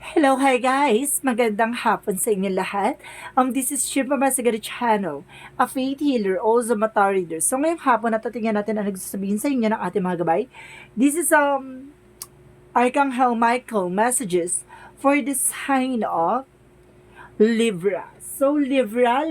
Hello, hi guys! Magandang hapon sa inyo lahat. This is Shiva Masagari Channel, a faith healer, also mata reader. So ngayong hapon natatingnan natin ang nagsasabihin sa inyo ng ating mga gabay. This is Archangel Michael messages for the sign of Libra. So Libra,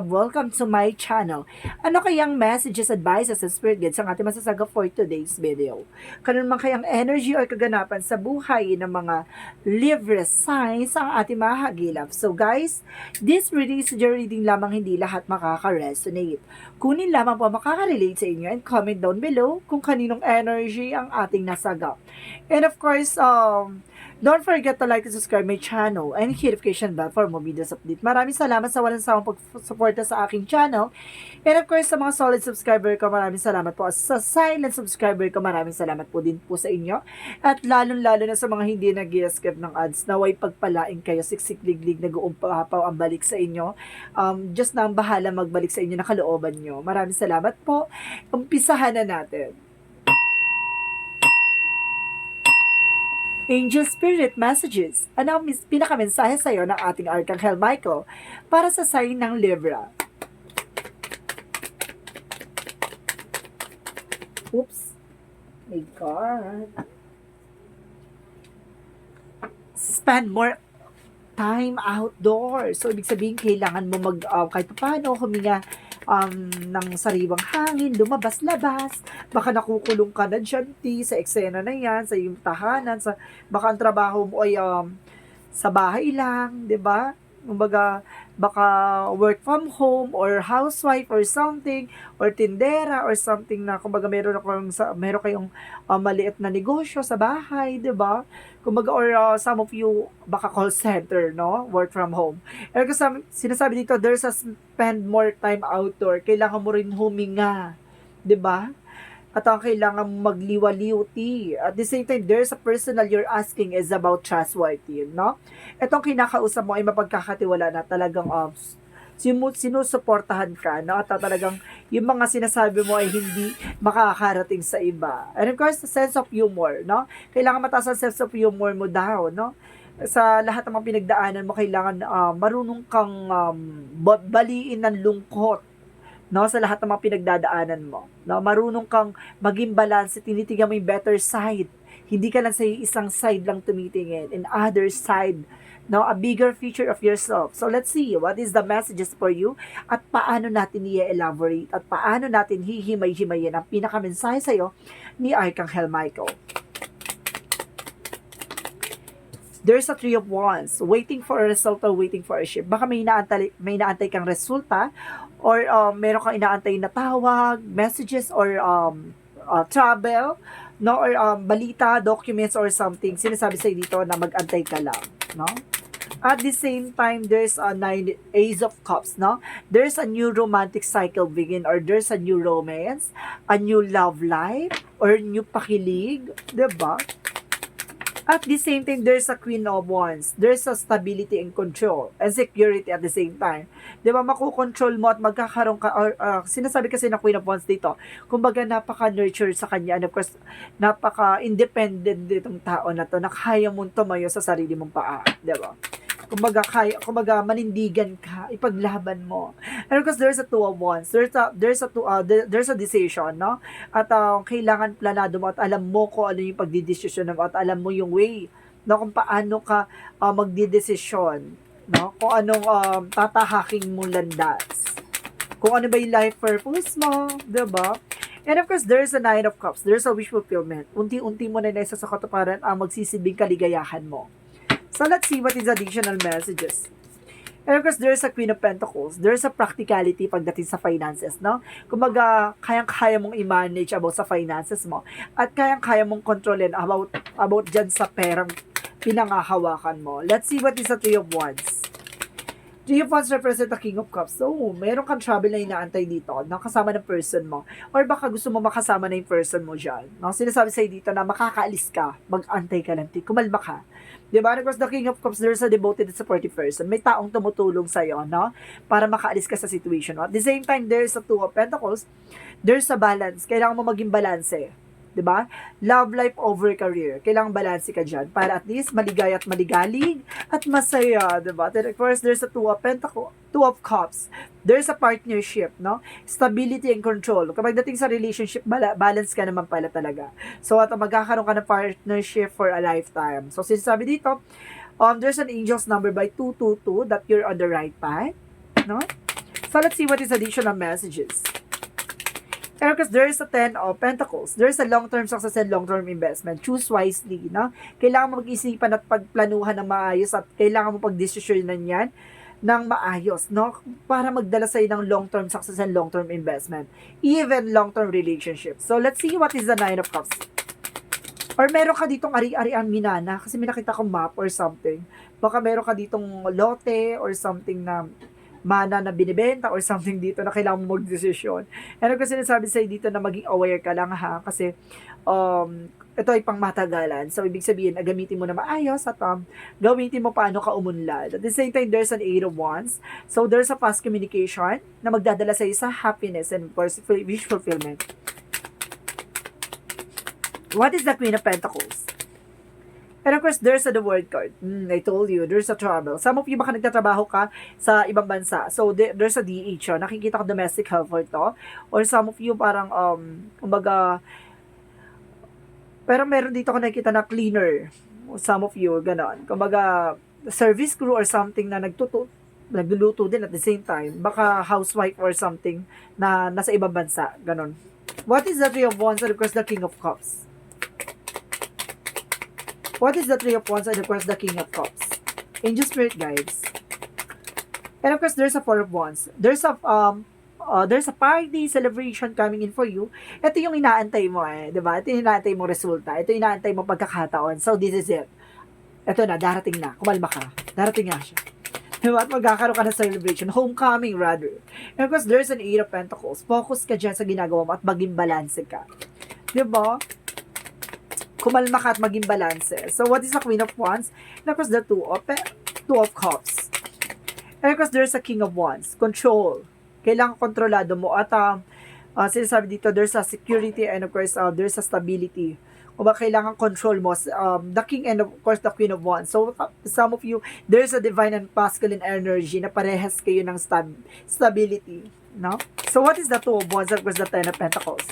welcome to my channel. Ano kayang messages, advices, and spirit guides ang ating masasaga for today's video? Kanon man kayang energy or kaganapan sa buhay ng mga Libra signs ang ating mahagilap. So guys, this reading is your reading lamang, hindi lahat makaka-resonate. Kunin lamang po makaka-relate sa inyo and comment down below kung kaninong energy ang ating nasagap. And of course, don't forget to like and subscribe my channel and hit notification bell for more videos update. Maraming salamat sa walang sawang pag-suporta sa aking channel. And of course, sa mga solid subscriber ko, maraming salamat po. Sa silent subscriber ko, maraming salamat po din po sa inyo. At lalong-lalo na sa mga hindi nag-skip ng ads, naway pagpalain kayo, siksik-liglig, nag-uumpapaw ang balik sa inyo. Just na ang bahala magbalik sa inyo na kalooban nyo. Maraming salamat po. Umpisahan na natin. Angel Spirit Messages. Ano ang pinakamensahe sa iyo ng ating Archangel Michael para sa sign ng Libra? Oops. My God. Spend more time outdoors. So, ibig sabihin, kailangan mo kahit paano, huminga ng sariwang hangin, lumabas-labas, baka nakukulong ka na dyan, sa eksena na yan, sa iyong tahanan, baka ang trabaho mo ay sa bahay lang, di ba? Kumbaga, baka work from home or housewife or something or tindera or something na kumbaga meron kayong maliit na negosyo sa bahay, 'di ba? Kumbaga or some of you baka call center, no? Work from home. Eh kasi sinasabi dito there's a spend more time outdoor. Kailangan mo rin huminga, 'di ba? At ang kailangan magliwaliwti. At the same time, there's a personal you're asking is about trustworthy, no? Itong kinakausap mo ay mapagkakatiwala na talagang sinusuportahan ka, no? At talagang yung mga sinasabi mo ay hindi makakarating sa iba. And of course, the sense of humor, no? Kailangan mataas ang sense of humor mo daw, no? Sa lahat ng mga pinagdaanan mo, kailangan marunong kang baliin ng lungkot, no, sa lahat ng mga pinagdadaanan mo, no, marunong kang maging balance, tinitingnan mo yung better side, hindi ka lang sa isang side lang tumitingin, in other side, no, a bigger future of yourself. So let's see what is the messages for you at paano natin i-elaborate at paano natin hihimay-himayin ang pinakamensahe sa'yo ni Archangel Michael. There's a Three of Wands, waiting for a result or waiting for a shift. Baka may inaantay kang resulta or meron kang inaantay na tawag, messages or travel, no, or balita, documents or something. Sinasabi sa'yo dito na mag-antay ka lang, no? At the same time, there's a Ace of Cups, no? There's a new romantic cycle begin or there's a new romance, a new love life, or new pakilig, 'di ba? At the same time, there's a Queen of Wands. There's a stability and control and security at the same time. Di ba, makukontrol mo at magkakaroon ka, or, sinasabi kasi na Queen of Wands dito, kumbaga napaka-nurture sa kanya, and of course, napaka-independent ditong tao na to, na kaya mong tumayo sa sarili mong paa. Di ba? Kumbaga manindigan ka, ipaglaban mo. And of course, there's a Two of Wands. There's a decision, no? At kailangan planado mo at alam mo kung ano yung pagdidesisyon mo at alam mo yung way, no, kung paano ka magdidesisyon, no? Kung anong tatahaking mo landas. Kung ano ba yung life purpose mo, 'di ba? And of course, there's a Nine of Cups. There's a wish fulfillment. Unti-unti mo na nasa sa katuparan ang magsisilbing kaligayahan mo. So let's see what is additional messages. And of course, there's a Queen of Pentacles. There's a practicality pagdating sa finances, no? Kumbaga, kayang-kaya mong i-manage about sa finances mo. At kayang-kaya mong kontrolin about dyan sa perang pinangahawakan mo. Let's see what is the Three of Wands. Three of Wands represent the King of Cups. So, meron kang trouble na inaantay dito, no? Kasama ng person mo. Or baka gusto mo makasama na yung person mo dyan. No? Sinasabi sa'yo dito na makakaalis ka, mag-antay ka lang, kumalma ka. Diba? Because the King of Cups, there's a devoted and supportive person. May taong tumutulong sa'yo, no? Para makaalis ka sa situation. No? At the same time, there's a Two of Pentacles. There's a balance. Kailangan mo maging balance, eh. 'Di ba? Love life over career. Kailangang balanse ka diyan para at least maligaya at maligalig at masaya, 'di ba? Then of course, there's a two of cups. There's a partnership, no? Stability and control. Kapag dating sa relationship, balance ka naman pala talaga. So, at magkakaroon ka ng partnership for a lifetime. So, sinasabi dito, there's an angel's number by 222 that you're on the right path, no? So, let's see what is additional messages. And because there is a 10 of Pentacles, there is a long-term success and long-term investment. Choose wisely, no? Kailangan mo mag-isipan at pagplanuhan ng maayos at kailangan mo pag-desisyonan yan ng maayos, no? Para magdala sa'yo ng long-term success and long-term investment. Even long-term relationship. So, let's see what is the Nine of Cups. Or meron ka ditong ari-arian minana kasi may nakita kong map or something. Baka meron ka ditong lote or something na mana na binibenta or something dito na kailangan mo mag-desisyon. And ako sinasabi sa'yo dito na maging aware ka lang ha kasi ito ay pang matagalan. So, ibig sabihin, gamitin mo na maayos at gamitin mo paano ka umunlad. At the same time, there's an 8 of Wands. So, there's a fast communication na magdadala sa'yo sa happiness and of course, wish fulfillment. What is the Queen of Pentacles? And of course, there's the word card. I told you, there's a trouble. Some of you baka nagtatrabaho ka sa ibang bansa. So, there's a DH. Nakikita ko domestic helper to. Or some of you parang, kumbaga, pero meron dito ko nakikita na cleaner. Some of you, ganon. Kumbaga, service crew or something na nagluluto din at the same time. Baka housewife or something na nasa ibang bansa. Ganon. What is the Three of Wands and of course the King of Cups? What is the Three of Wands and of course the King of Cups? Angel Spirit Guides. And of course, there's a Four of Wands. There's a party, celebration coming in for you. Ito yung inaantay mo diba? Ito yung inaantay mo resulta. Ito yung inaantay mo pagkakataon. So, this is it. Ito na, darating na. Kumalma ka. Darating nga siya. Diba? At magkakaroon ka ng celebration. Homecoming, rather. And of course, there's an Eight of Pentacles. Focus ka dyan sa ginagawa mo at maging balance ka. Diba? Kumalma ka at maging balance. So, what is the Queen of Wands? And of course, the Two of Cups. And of course, there's a King of Wands. Control. Kailangan kontrolado mo. At sinasabi dito, there's a security and of course, there's a stability. O ba kailangan control mo. The King and of course, the Queen of Wands. So, some of you, there's a divine and masculine energy na parehas kayo ng stability. No? So, what is the Two of Wands? Of course, the Ten of Pentacles.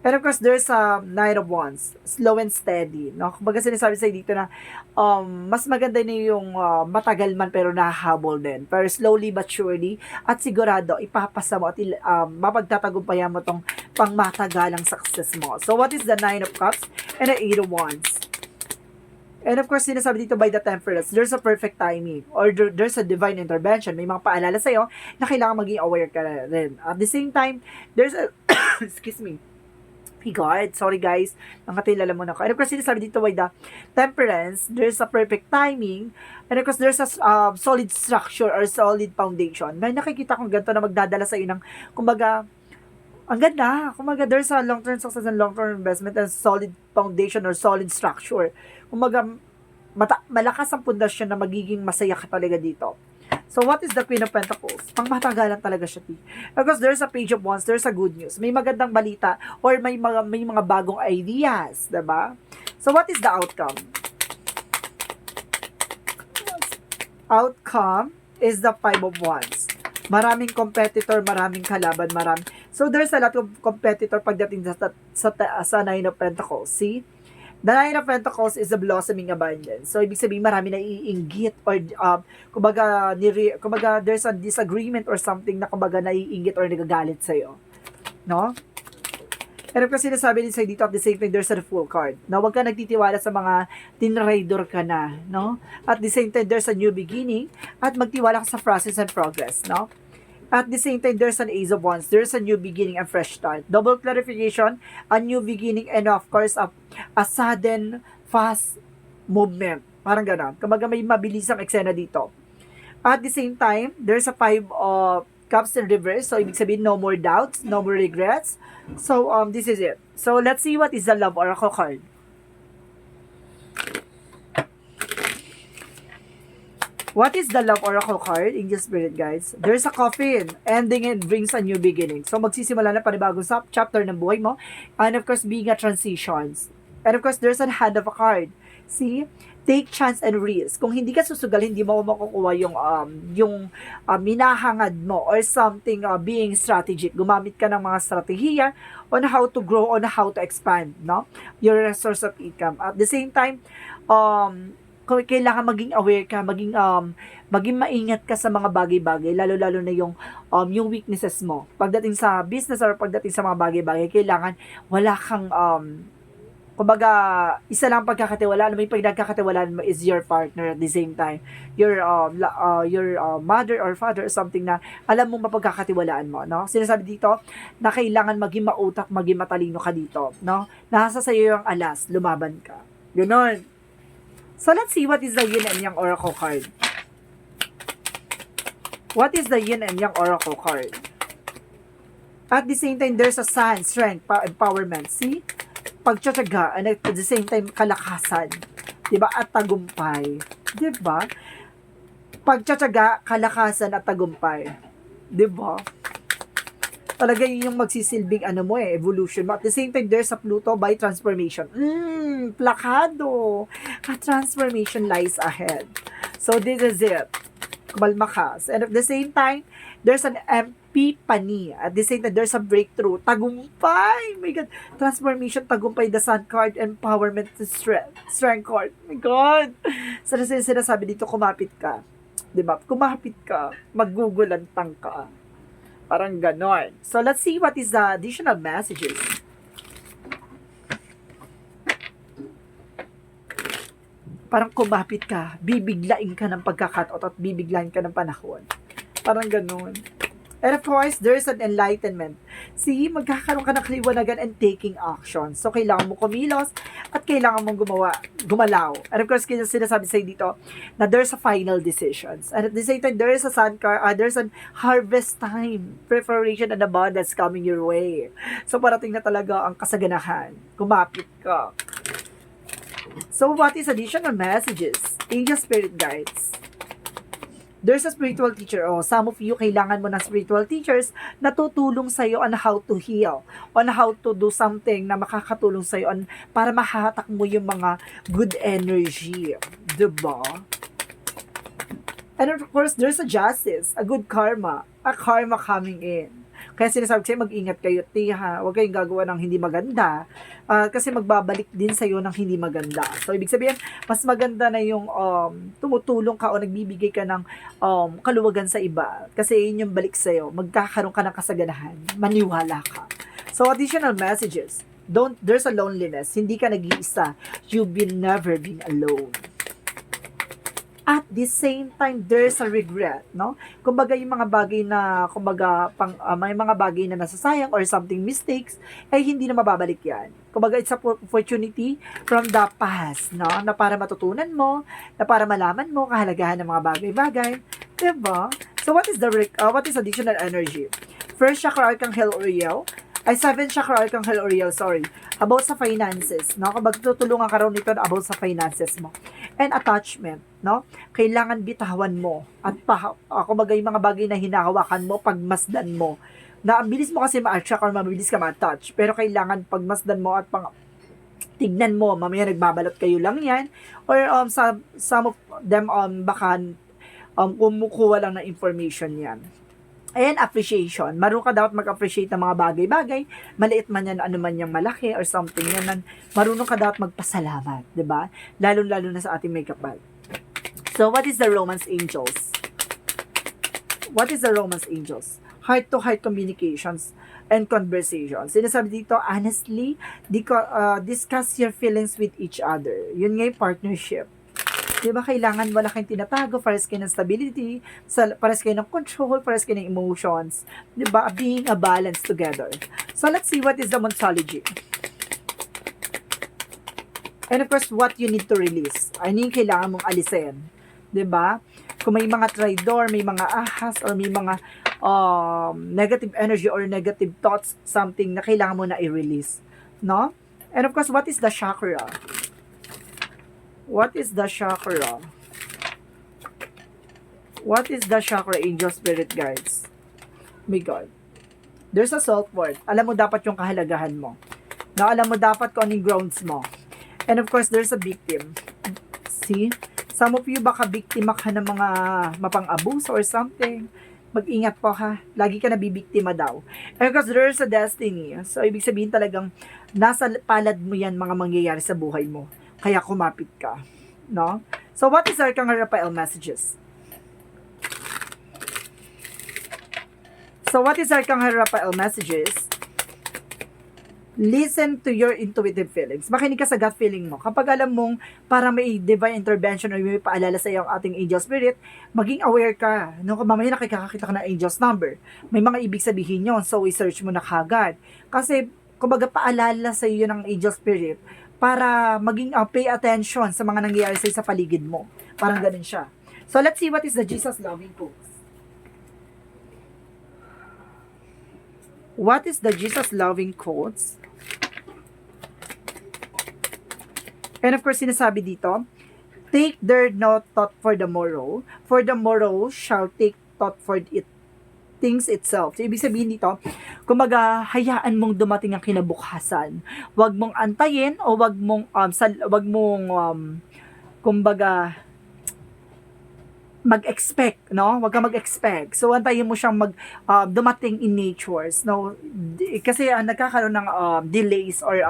And of course, there's a Knight of Wands, slow and steady. No? Kumbaga sinasabi sa'yo dito na mas maganda na yung matagal man pero nahahabol din. Pero slowly but surely at sigurado ipapasa mo at mapagtatagumpayan mo tong pangmatagalang success mo. So what is the Nine of Cups and the Eight of Wands? And of course, sinasabi dito by the Temperance, there's a perfect timing or there's a divine intervention. May mga paalala sa'yo na kailangan maging aware ka rin. At the same time, there's a excuse me, God, sorry guys, nakatilala mo na ako. And of course, sinasabi dito by the Temperance, there's a perfect timing, and of course, there's a solid structure or solid foundation. May nakikita kong ganito na magdadala sa inang, kumbaga, ang ganda, kumbaga, there's a long-term success and long-term investment and solid foundation or solid structure. Kumbaga, malakas ang pundasyon na magiging masaya ka talaga dito. So, what is the Queen of Pentacles? Pangmatagalan talaga siya, because there's a Page of Wands, there's a good news. May magandang balita or may mga bagong ideas, diba? So, what is the outcome? Outcome is the Five of Wands. Maraming competitor, maraming kalaban, So, there's a lot of competitor pagdating sa Nine of Pentacles. See? The Nine of Pentacles is a blossoming abundance. So, ibig sabihin, marami na iinggit or, kumbaga, there's a disagreement or something na, kumbaga, naiinggit or nagagalit sa'yo. No? And of course, sinasabi din sa'yo dito at the same time, there's a full card. Na huwag ka nagtitiwala sa mga tinraidor ka na, no? At the same time, there's a new beginning at magtiwala ka sa process and progress, no? At the same time, there's an Ace of Wands. There's a new beginning and fresh start. Double clarification, a new beginning, and of course, a sudden, fast movement. Parang gano'n. Kumbaga may mabilisang eksena dito. At the same time, there's a Five of Cups in reverse. So, ibig sabihin, no more doubts, no more regrets. So, this is it. So, let's see what is the Love Oracle card. What is the love oracle card? Angel Spirit, guys. There's a coffin. Ending and brings a new beginning. So, magsisimula na panibagong chapter ng buhay mo. And of course, being a transitions. And of course, there's a hand of a card. See? Take chance and risk. Kung hindi ka susugal, hindi mo makukuha yung minahangad mo or something being strategic. Gumamit ka ng mga strategiya on how to grow, on how to expand, no? Your source of income. At the same time, kailangan maging aware ka, maging maingat ka sa mga bagay-bagay, lalo-lalo na yung weaknesses mo. Pagdating sa business or pagdating sa mga bagay-bagay, kailangan wala kang kumbaga, isa lang pagkakatiwalaan mo, yung pagkakatiwalaan mo is your partner at the same time. Your mother or father or something na alam mo mapagkakatiwalaan mo, no? Sinasabi dito na kailangan maging mautak, maging matalino ka dito, no? Nasa sa'yo yung alas, lumaban ka. Ganon. So, let's see what is the yin and yang oracle card. What is the yin and yang oracle card? At the same time, there's a sun, strength, empowerment. See? Pagtsatsaga, and at the same time, kalakasan. Diba? At tagumpay. Diba? Pagtsatsaga, kalakasan at tagumpay. Diba? Talaga yun yung magsisilbing evolution mo. At the same time, there's a Pluto by transformation. Plakado. A transformation lies ahead. So, this is it. Malmakas. And at the same time, there's an epiphany. At the same time, there's a breakthrough. Tagumpay. My God. Transformation, tagumpay, the sun card, empowerment, strength card. My God. So, sinasabi dito, kumapit ka. Diba? Kumapit ka, magugulantang ka. Parang ganon. So, let's see what is the additional messages. Parang kumapit ka, bibiglain ka ng pagkakataon at bibiglain ka ng panahon. Parang ganon. And of course, there's an enlightenment. See, magkakaroon ka ng kaliwanagan and taking action. So, kailangan mo kumilos at kailangan mong gumalaw. And of course, sinasabi sa'yo dito na there's a final decisions. And at the same time, there's a there's an harvest time, preparation and abundance coming your way. So, parating na talaga ang kasaganahan. Kumapit ka. So, what is additional messages? Angel Spirit Guides. There's a spiritual teacher. Some of you, kailangan mo ng spiritual teachers na tutulong sa'yo on how to heal, on how to do something na makakatulong sa'yo para mahatak mo yung mga good energy. Diba? And of course, there's a justice, a good karma, a karma coming in. Kaya sinasabi ko sa'yo, mag-ingat kayo, tiha. Huwag kayong gagawa ng hindi maganda. Kasi magbabalik din sa'yo ng hindi maganda. So, ibig sabihin, mas maganda na yung tumutulong ka o nagbibigay ka ng kaluwagan sa iba. Kasi yun yung balik sa'yo. Magkakaroon ka ng kasaganahan. Maniwala ka. So, additional messages. There's a loneliness. Hindi ka nag-iisa. You've never been alone. At the same time, there's a regret, no? Kumbaga yung mga bagay na, may mga bagay na nasasayang or something mistakes, hindi na mababalik yan. Kumbaga, it's a opportunity from the past, no? Na para matutunan mo, na para malaman mo kahalagahan ng mga bagay-bagay. Diba? So, what is additional energy? First chakra, Archangel Uriel. 7 chakra, Archangel Uriel, sorry. About sa finances, no? Kapag tutulungan ka raw nito about sa finances mo. And attachment, no? Kailangan bitawan mo. At kumbaga yung mga bagay na hinahawakan mo, pagmasdan mo. Na ang bilis mo kasi ma-attract or mabilis ka ma-touch. Pero kailangan pagmasdan mo at tignan mo. Mamaya nagbabalot kayo lang yan. Or some of them baka kumukuha lang ng information yan. And appreciation. Marunong ka dapat mag-appreciate ng mga bagay-bagay. Maliit man yan, ano man yung malaki or something yan. Marunong ka dapat magpasalamat. Diba? Lalo-lalo na sa ating may kapal. So, what is the Romance Angels? What is the Romance Angels? Heart-to-heart communications and conversations. Sinasabi dito, honestly, discuss your feelings with each other. Yun nga yung partnership. Diba, kailangan wala kayong tinatago, pares kayo ng stability, pares kayo ng control, pares kayo ng emotions. Diba, being a balance together. So, let's see what is the Monsology. And of course, what you need to release. Ano yung kailangan mong alisin. Diba? Kung may mga traidor, may mga ahas, or may mga negative energy or negative thoughts, something na kailangan mo na i-release. No? And of course, what is the chakra? What is the chakra? What is the chakra angel spirit guides? My God. There's a self-worth. Alam mo dapat yung kahalagahan mo. Na alam mo dapat kung anong grounds mo. And of course, there's a victim. See? Some of you baka biktima ka ng mga mapang-abuse or something. Mag-ingat po ha. Lagi ka nabibiktima daw. And because there's a destiny. So, ibig sabihin talagang nasa palad mo yan mga mangyayari sa buhay mo. Kaya kumapit ka. No? So, what is Arcangel Raphael messages? So, what is Arcangel Raphael messages? Listen to your intuitive feelings. Makinig ka sa gut feeling mo. Kapag alam mong parang may divine intervention o may paalala sa iyo ang ating angel spirit, maging aware ka. No, kung mamaya nakikakita ka ng angel's number, may mga ibig sabihin yon. So, i-search mo na kagad. Kasi, kumbaga paalala sa iyo ng angel spirit para maging pay attention sa mga nangyayari sa paligid mo. Parang ganun siya. So, let's see what is the Jesus loving quotes. What is the Jesus loving quotes? And of course, sinasabi dito, take their no thought for the morrow shall take thought for it things itself. So, ibig sabihin dito, kumbaga, hayaan mong dumating ang kinabukasan. Huwag mong antayin o kumbaga, mag-expect, no? Huwag kang mag-expect. So, antayin mo siyang dumating in natures, no? Kasi nagkakaroon ng delays or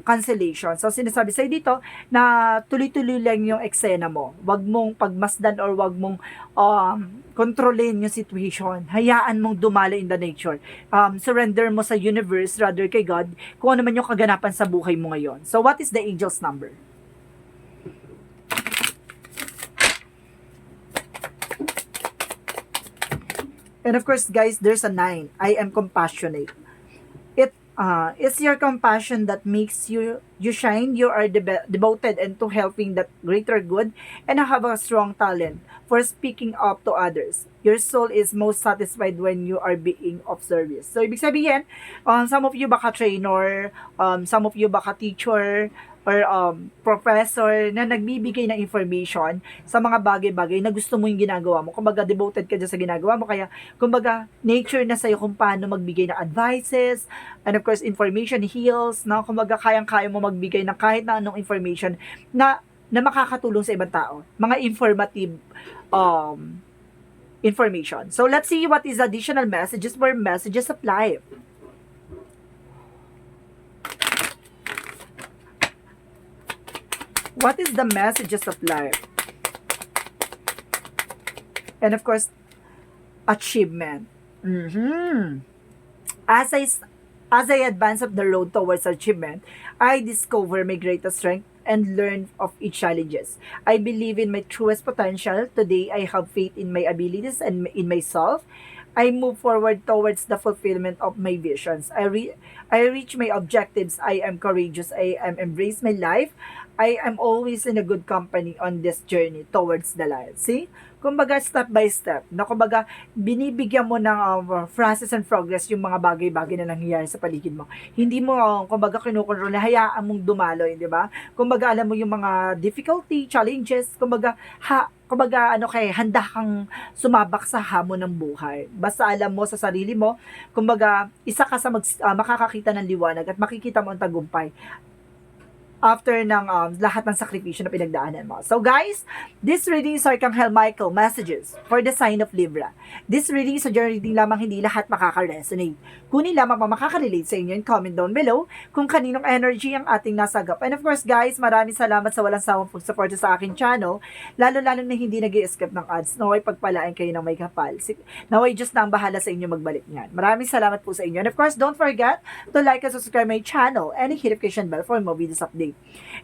cancellation. So, sinasabi sa'yo dito na tuloy-tuloy lang yung eksena mo. Huwag mong pagmasdan or huwag mong kontrolin yung situation. Hayaan mong dumalo in the nature. Surrender mo sa universe, rather kay God, kung ano man yung kaganapan sa buhay mo ngayon. So, what is the angel's number? And of course, guys, there's a 9. I am compassionate. It's your compassion that makes you shine. You are devoted into helping that greater good and have a strong talent for speaking up to others. Your soul is most satisfied when you are being of service. So, ibig sabihin, some of you baka trainer, some of you baka teacher, or professor na nagbibigay ng information sa mga bagay-bagay na gusto mo yung ginagawa mo. Kumbaga, devoted ka dyan sa ginagawa mo. Kaya, kumbaga, nature na sa'yo kung paano magbigay ng advices, and of course, information heals, no? Kumbaga, kayang-kaya mo magbigay ng kahit na anong information na makakatulong sa ibang tao. Mga informative information. So, let's see what is additional messages for messages of life. What is the messages of life? And of course, achievement. As I advance up the road towards achievement, I discover my greatest strength and learn of each challenges. I believe in my truest potential. Today, I have faith in my abilities and in myself. I move forward towards the fulfillment of my visions. I reach my objectives. I am courageous. I am embrace my life. I am always in a good company on this journey towards the light. See? Kumbaga, step by step. Na kumbaga, binibigyan mo ng process and progress yung mga bagay-bagay na nangyayari sa paligid mo. Hindi mo, kumbaga, kinukontrol na hayaan mong dumaloy, di ba? Kumbaga, alam mo yung mga difficulty, challenges, kumbaga, handa kang sumabak sa hamon ng buhay. Basta alam mo sa sarili mo, kumbaga, isa ka sa makakakita ng liwanag at makikita mo ang tagumpay after ng lahat ng sakripisyo na pinagdaanan mo. So guys, this reading is Arcangel Michael messages for the sign of Libra. This reading is a general reading lamang, hindi lahat makaka-resonate. Kunin lamang pa makaka-relate sa inyo and comment down below kung kaninong energy ang ating nasagap. And of course guys, maraming salamat sa walang sawang pag-support sa aking channel, lalo-lalo na hindi nag-i-skip ng ads. Naway pagpalain kayo ng may kapal. Naway Diyos na ang bahala sa inyo magbalik niyan. Maraming salamat po sa inyo. And of course, don't forget to like and subscribe my channel and hit notification bell for more videos update.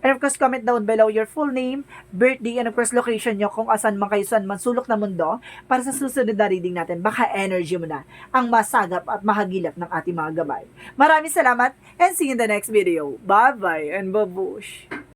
And of course, comment down below your full name, birthday, and of course, location nyo kung asan man kayo, saan man sulok na mundo para sa susunod na reading natin. Baka energy mo na ang masagap at mahagilap ng ating mga gabay. Maraming salamat and see you in the next video. Bye-bye and babush!